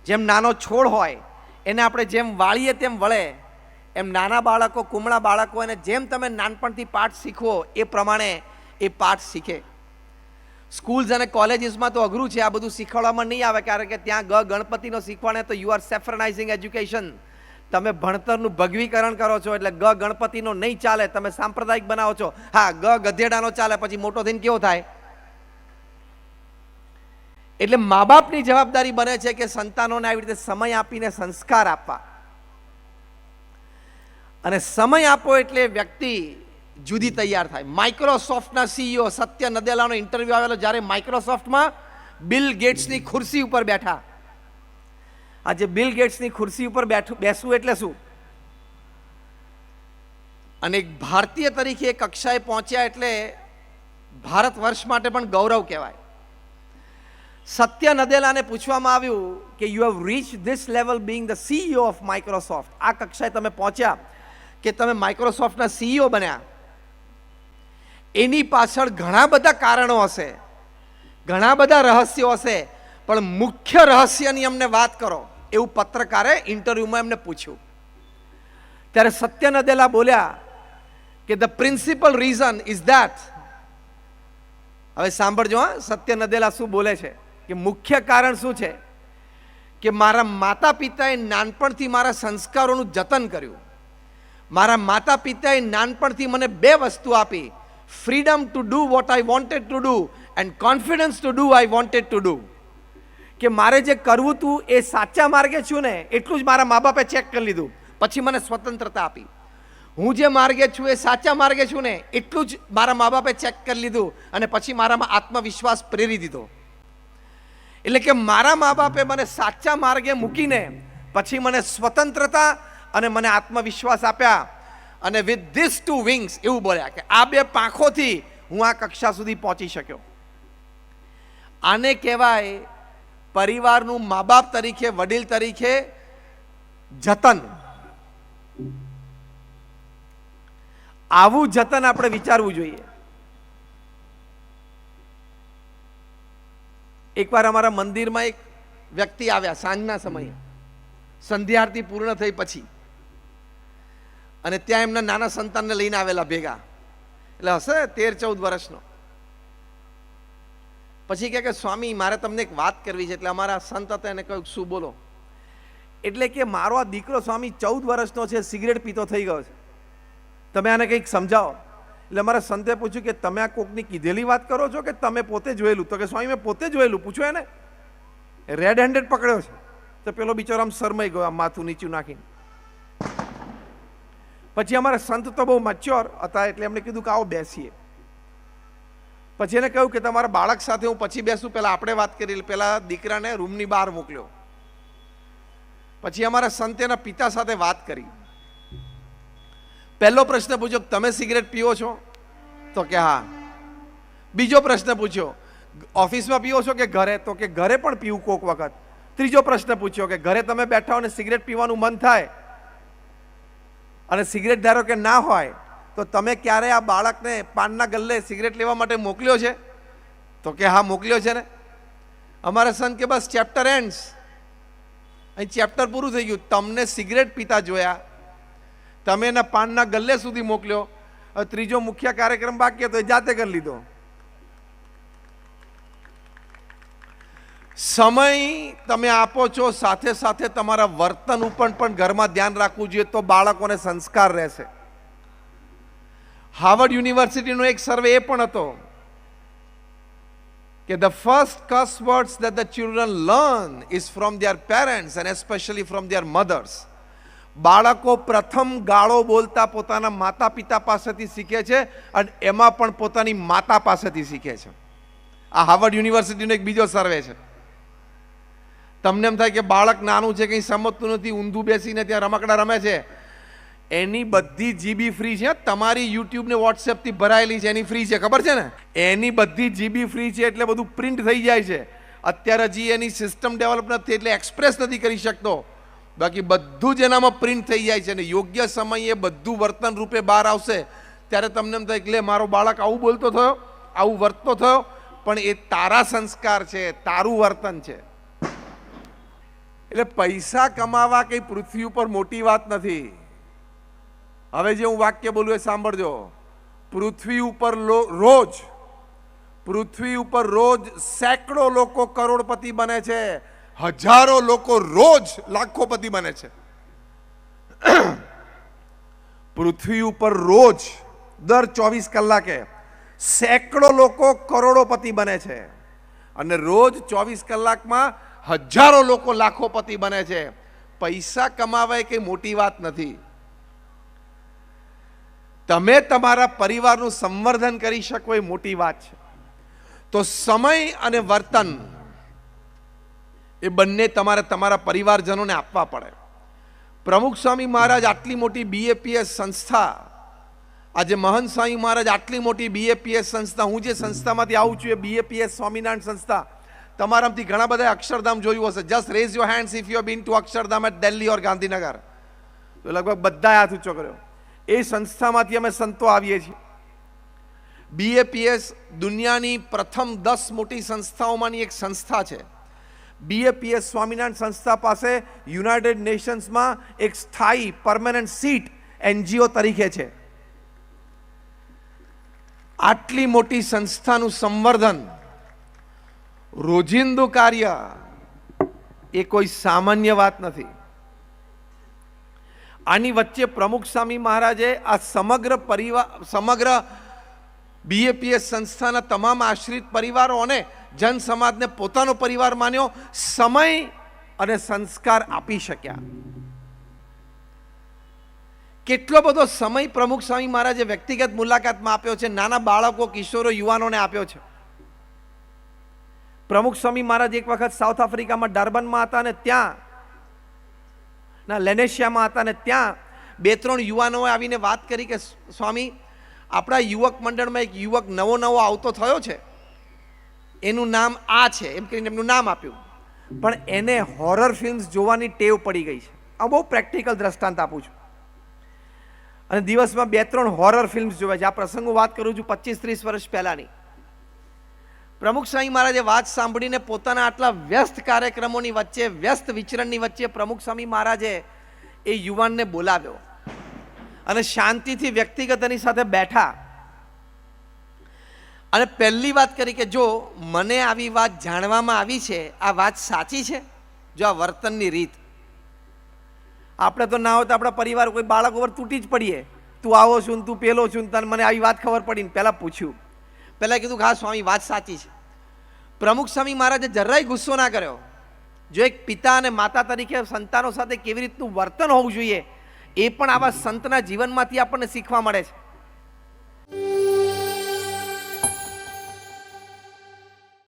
જેમ નાનો છોડ હોય એને આપણે જેમ વાળીએ તેમ વળે, એમ નાના બાળકો, કુમળા બાળકો, એને જેમ તમે નાનપણથી પાઠ શીખવો એ પ્રમાણે એ પાઠ શીખે. સ્કૂલ્સ અને કોલેજીસમાં તો અઘરું છે, આ બધું શીખવાડવામાં નહીં આવે, કારણ કે ત્યાં ગણપતિનો શીખવાડે તો યુ આર સેફ્રનાઇઝિંગ એજ્યુકેશન. તમે ભણતરનું ભગવીકરણ કરો છો, એટલે ગણપતિનો નહીં ચાલે, તમે સાંપ્રદાયિક બનાવો છો. હા, ગધેડાનો ચાલે, પછી મોટો થઈને કેવો થાય? એટલે મા બાપની જવાબદારી બને છે કે સંતાનોને આવી રીતે સમય આપીને સંસ્કાર આપવા. અને સમય આપો એટલે વ્યક્તિ જુદી તૈયાર થાય. માઇક્રોસોફ્ટના સીઈઓ સત્ય નદેલાનો ઇન્ટરવ્યુ આવેલો, જ્યારે માઇક્રોસોફ્ટમાં બિલ ગેટ્સની ખુરશી ઉપર બેઠા. આજે બિલ ગેટ્સની ખુરશી ઉપર બેસવું એટલે શું? અને એક ભારતીય તરીકે કક્ષાએ પહોંચ્યા એટલે ભારત વર્ષ માટે પણ ગૌરવ કહેવાય. સત્ય નદેલાને પૂછવામાં આવ્યું કે you have reach this level being the CEO of Microsoft, આ કક્ષાએ તમે પહોંચ્યા કે તમે માઇક્રોસોફ્ટના સીઈઓ બન્યા, એની પાછળ ઘણા બધા કારણો હશે, ઘણા બધા રહસ્યો હશે, પણ મુખ્ય રહસ્યની અમને વાત કરો, એવું પત્રકારે ઇન્ટરવ્યુમાં એમને પૂછ્યું. ત્યારે સત્ય નદેલા બોલ્યા કે the principal reason is that. હવે સાંભળજો, હા, સત્ય નદેલા શું બોલે છે કે મુખ્ય કારણ શું છે કે મારા માતા પિતાએ નાનપણથી મારા સંસ્કારોનું જતન કર્યું. મારા માતા પિતાએ નાનપણથી મને બે વસ્તુ આપી, freedom to do what I wanted to do and confidence to do I wanted to do. કે મારે જે કરવું હતું એ સાચા માર્ગે છું ને, એટલું જ મારા મા બાપે ચેક કરી લીધું, પછી મને સ્વતંત્રતા આપી. હું જે માર્ગે છું એ સાચા માર્ગે છું ને, એટલું જ મારા મા બાપે ચેક કરી લીધું, અને પછી મારામાં આત્મવિશ્વાસ પ્રેરી દીધો. એટલે કે મારા મા બાપે મને સાચા માર્ગે મૂકીને પછી મને સ્વતંત્રતા અને મને આત્મવિશ્વાસ આપ્યા. અને વિથ ધીસ ટુ વિંગ્સ, એવું બોલ્યા કે આ બે પાંખોથી હું આ કક્ષા સુધી પહોંચી શક્યો. આને કહેવાય પરિવારનું મા બાપ તરીકે, વડીલ તરીકે જતન. આવું જતન આપણે વિચારવું જોઈએ. એકવાર અમારા મંદિરમાં એક વ્યક્તિ આવ્યા સાંજના સમયે, સંધ્યા આરતી પૂર્ણ થઈ પછી, અને ત્યાં એમના નાના સંતાનને લઈને આવેલા ભેગા, એટલે હશે 13-14 વર્ષનો. પછી કે સ્વામી, મારે તમને એક વાત કરવી છે. એટલે અમારા સંત હતા, એને કહ્યું શું બોલો? એટલે કે મારો આ દીકરો સ્વામી 14 વર્ષનો છે, સિગરેટ પીતો થઈ ગયો છે, તમે આને કંઈક સમજાવો. એટલે અમારા સંતે પૂછ્યું કે તમે આ કોકની કીધેલી વાત કરો છો કે તમે પોતે જોયેલું? તો કે સ્વામી મેં પોતે જોયેલું. પૂછ્યું એને, રેડ હેન્ડેડ પકડ્યો છે. તો પેલો બિચારો આમ શરમાઈ ગયો, આમ માથું નીચું નાખીને. પછી અમારા સંત તો બહુ મચ્યોર હતા, એટલે એમને કીધું કે આવો બેસીએ. પછી એને કહ્યું કે તમારા બાળક સાથે હું પછી બેસું, પહેલાં આપણે વાત કરી. પેલા દીકરાને રૂમની બહાર મોકલ્યો. પછી અમારા સંતે એના પિતા સાથે વાત કરી. પહેલો પ્રશ્ન પૂછ્યો, તમે સિગરેટ પીવો છો? તો કે હા. બીજો પ્રશ્ન પૂછ્યો, ઓફિસમાં પીવો છો કે ઘરે? તો કે ઘરે પણ પીવું કોક વખત. ત્રીજો પ્રશ્ન પૂછ્યો કે ઘરે તમે બેઠા હો અને સિગરેટ પીવાનું મન થાય અને સિગરેટ ધારો કે ના હોય, તો તમે ક્યારે આ બાળકને પાનના ગલ્લે સિગરેટ લેવા માટે મોકલ્યો છે? તો કે હા, મોકલ્યો છે ને. અમારા સંત કે બસ ચેપ્ટર એન્ડ્સ, અહીં ચેપ્ટર પૂરું થઈ ગયું. તમને સિગરેટ પીતા જોયા, તમે એના પાનના ગલ્લે સુધી મોકલ્યો, હવે ત્રીજો મુખ્ય કાર્યક્રમ બાકી હતો એ જાતે કરી લીધો. સમય તમે આપો છો, સાથે સાથે તમારા વર્તન ઉપર પણ ઘરમાં ધ્યાન રાખવું જોઈએ, તો બાળકોને સંસ્કાર રહેશે. હાર્વર્ડ યુનિવર્સિટીનો એક સર્વે એ પણ હતો કે the first curse words that the children learn is from their parents and especially from their mothers. બાળકો પ્રથમ ગાળો બોલતા પોતાના માતા પિતા પાસેથી શીખે છે, અને એમાં પણ પોતાની માતા પાસેથી શીખે છે. આ હાર્વર્ડ યુનિવર્સિટીનો એક બીજો સર્વે છે. તમને એમ થાય કે બાળક નાનું છે, કંઈ સમજતું નથી, ઊંધું બેસીને ત્યાં રમકડા રમે છે, એની બધી જીબી ફ્રી છે. તમારી યુટ્યુબ ને વોટ્સએપ થી ભરાયેલી છે, એની ફ્રી છે, ખબર છે ને? એની બધી જીબી ફ્રી છે, એટલે બધું પ્રિન્ટ થઈ જાય છે. અત્યારે હજી એની સિસ્ટમ ડેવલપ નથી, એટલે એક્સપ્રેસ નથી કરી શકતો. બાકી બધું જ એનામાં પ્રિન્ટ થઈ જાય છે, અને યોગ્ય સમયે બધું વર્તન રૂપે બહાર આવશે ત્યારે તમને એમ થાય કે લે મારો બાળક આવું બોલતો થયો, આવું વર્તતો થયો, પણ એ તારા સંસ્કાર છે, તારું વર્તન છે. એટલે પૈસા કમાવા કઈ પૃથ્વી ઉપર મોટી વાત નથી. હવે જે હું વાક્ય બોલું એ સાંભળજો. પૃથ્વી ઉપર રોજ સેંકડો લોકો કરોડપતિ બને છે, હજારો લોકો રોજ લાખોપતિ બને છે. પૃથ્વી ઉપર રોજ દર 24 કલાકે સેંકડો લોકો કરોડોપતિ બને છે અને રોજ 24 કલાકમાં હજારો લોકો લાખોપતિ બને છે. પૈસા કમાવા એ કઈ મોટી વાત નથી. તમે તમારા પરિવારનું સંવર્ધન કરી શકો એ મોટી વાત છે. તો સમય અને વર્તન એ બંને તમારે તમારા પરિવારજનોને આપવા પડે. પ્રમુખ સ્વામી મહારાજ આટલી મોટી BAPS સંસ્થા, આજે મહંત સ્વામી મહારાજ આટલી મોટી BAPS સંસ્થા, હું જે સંસ્થામાંથી આવું છું એ BAPS સ્વામિનારાયણ સંસ્થા, તમારામાંથી ઘણા બધા અક્ષરધામ જોયું હશે. Just raise your hands if you have been to Akshardham at Delhi or Gandhinagar. તો લગભગ બધાએ હાથ ઊંચો કર્યો. એ સંસ્થામાંથી અમે સંતો આવીએ છીએ. BAPS દુનિયાની પ્રથમ 10 મોટી સંસ્થાઓમાંની એક સંસ્થા છે. BAPS સ્વામિનારાયણ સંસ્થા પાસે યુનાઇટેડ નેશન્સમાં એક સ્થાયી પરમેનન્ટ સીટ NGO તરીકે છે. આટલી મોટી સંસ્થાનું સંવર્ધન, રોજિંદુ કાર્ય એ કોઈ સામાન્ય વાત નથી. આની વચ્ચે પ્રમુખ સ્વામી મહારાજે આ સમગ્ર BAPS સંસ્થાના તમામ આશ્રિત પરિવારો અને જન સમાજને પોતાનો પરિવાર માન્યો, સમય અને સંસ્કાર આપી શક્યા. કેટલો બધો સમય પ્રમુખ સ્વામી મહારાજે વ્યક્તિગત મુલાકાતમાં આપ્યો છે, નાના બાળકો, કિશોરો, યુવાનોને આપ્યો છે. પ્રમુખ સ્વામી મહારાજ એક વખત સાઉથ આફ્રિકામાં ડર્બનમાં હતા અને ત્યાં લેનેશિયામાં હતા અને ત્યાં 2-3 યુવાનોએ આવીને વાત કરી કે સ્વામી, આપણા યુવક મંડળમાં એક યુવક નવો આવતો થયો છે, એનું નામ આ છે, એમ કરીને એમનું નામ આપ્યું, પણ એને હોરર ફિલ્મ્સ જોવાની ટેવ પડી ગઈ છે. આ બહુ પ્રેક્ટિકલ દ્રષ્ટાંત આપું છું. અને દિવસમાં 2-3 હોરર ફિલ્મ્સ જોવે છે. આ પ્રસંગો વાત કરું છું 25-30 વર્ષ પહેલાની. પ્રમુખ સ્વામી મહારાજે વાત સાંભળીને પોતાના આટલા વ્યસ્ત કાર્યક્રમોની વચ્ચે, વ્યસ્ત વિચરણની વચ્ચે પ્રમુખ સ્વામી મહારાજે એ યુવાનને બોલાવ્યો અને શાંતિથી વ્યક્તિગત એની સાથે બેઠા અને પહેલી વાત કરી કે જો મને આવી વાત જાણવામાં આવી છે, આ વાત સાચી છે? જો આ વર્તનની રીત, આપણે તો ના હોય તો આપણા પરિવાર કોઈ બાળક ઉપર તૂટી જ પડીએ, તું આવો છું, તું પેલો છું, તને મને આવી વાત ખબર પડી. પહેલાં પૂછ્યું, પહેલાં કીધું હા સ્વામી વાત સાચી છે. પ્રમુખ સ્વામી મહારાજે જરાય ગુસ્સો ના કર્યો. જો એક પિતા અને માતા તરીકે સંતાનો સાથે કેવી રીતનું વર્તન હોવું જોઈએ એ પણ આવા સંતના જીવનમાંથી આપણને શીખવા મળે છે.